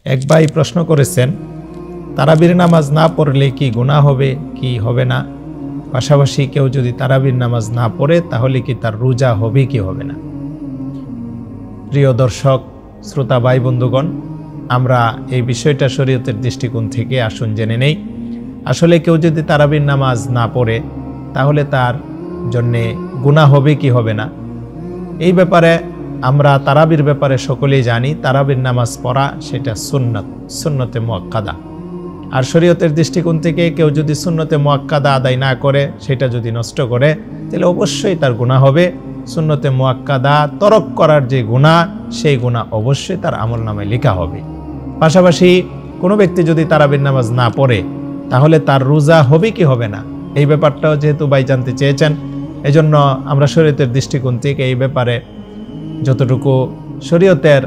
এক ভাই প্রশ্ন করেছেন, তারাবির নামাজ না পড়লে কি গুনাহ হবে কি হবে না, পাশাপাশি কেউ যদি তারাবির নামাজ না পড়ে তাহলে কি তার রোজা হবে কি হবে না। প্রিয় দর্শক শ্রোতা ভাই বন্ধুগণ, আমরা এই বিষয়টা শরীয়তের দৃষ্টিকোণ থেকে আসুন জেনে নেই। আসলে কেউ যদি তারাবির নামাজ না পড়ে তাহলে তার জন্যে গুনাহ হবে কি হবে না, এই ব্যাপারে আমরা তারাবির ব্যাপারে সকলেই জানি। তারাবির নামাজ পড়া সেটা সুন্নত, সুন্নতে মুআক্কাদা। আর শরীয়তের দৃষ্টিকোণ থেকে কেউ যদি সুন্নতে মুআক্কাদা আদায় না করে, সেটা যদি নষ্ট করে, তাহলে অবশ্যই তার গুনাহ হবে। সুন্নতে মুআক্কাদা তরক করার যে গুনাহ, সেই গুনাহ অবশ্যই তার আমলনামায় লেখা হবে। পাশাপাশি কোনো ব্যক্তি যদি তারাবির নামাজ না পড়ে তাহলে তার রোজা হবে কি হবে না, এই ব্যাপারটাও যেহেতু ভাই জানতে চেয়েছেন, এজন্য আমরা শরীয়তের দৃষ্টিকোণ থেকে এই ব্যাপারে যতটুকু শরীয়তের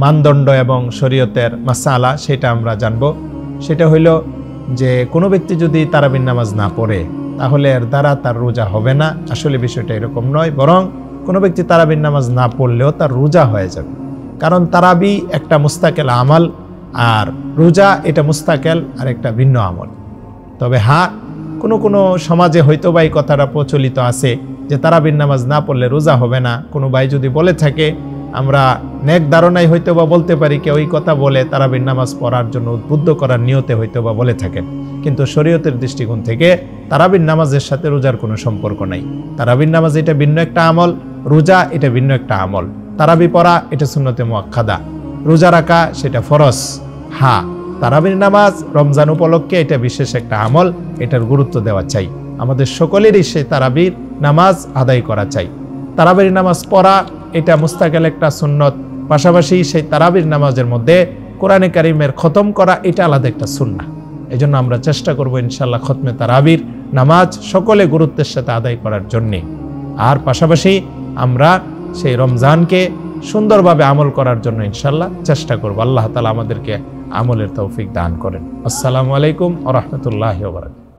মানদণ্ড এবং শরীয়তের মাসালা সেটা আমরা জানব। সেটা হইল যে কোনো ব্যক্তি যদি তারাবির নামাজ না পড়ে তাহলে এর দ্বারা তার রোজা হবে না। আসলে বিষয়টা এরকম নয়, বরং কোনো ব্যক্তি তারাবির নামাজ না পড়লেও তার রোজা হয়ে যাবে। কারণ তারাবি একটা মুস্তাকেল আমল, আর রোজা এটা মুস্তাকেল আর একটা ভিন্ন আমল। তবে হ্যাঁ, কোনো সমাজে হয়তো বা এই কথাটা প্রচলিত আছে যে তারাবির নামাজ না পড়লে রোজা হবে না। কোনো ভাই যদি বলে থাকে, আমরা নেক ধারণায় হয়তো বা বলতে পারি কেউ এই কথা বলে তারাবির নামাজ পড়ার জন্য উদ্বুদ্ধ করার নিয়তে হয়তো বা বলে থাকেন, কিন্তু শরীয়তের দৃষ্টিকোণ থেকে তারাবির নামাজের সাথে রোজার কোনো সম্পর্ক নাই। তারাবির নামাজ এটা ভিন্ন একটা আমল, রোজা এটা ভিন্ন একটা আমল। তারাবি পড়া এটা সুন্নতে মুআক্কাদা, রোজা রাখা সেটা ফরজ। হ্যাঁ, তারাবির নামাজ রমজান উপলক্ষে এটা বিশেষ একটা আমল, এটার গুরুত্ব দেওয়া চাই। আমাদের সকলেরই সেই তারাবির নামাজ আদায় করা চাই। তারাবির নামাজ পড়া এটা মুস্তাকিল একটা সুন্নত, পাশাপাশি সেই তারাবির নামাজের মধ্যে কোরআনে কারিমের খতম করা এটা আলাদা একটা সুন্নাহ। এজন্য আমরা চেষ্টা করব ইনশাআল্লাহ খতমে তারাবির নামাজ সকলে গুরুত্বের সাথে আদায় করার জন্যে। আর পাশাপাশি আমরা সেই রমজানকে সুন্দরভাবে আমল করার জন্য ইনশাআল্লাহ চেষ্টা করব। আল্লাহ তাআলা আমাদেরকে আমলের তৌফিক দান করেন। আসসালামু আলাইকুম ওয়া রাহমাতুল্লাহি ওয়া বারাকাতুহু।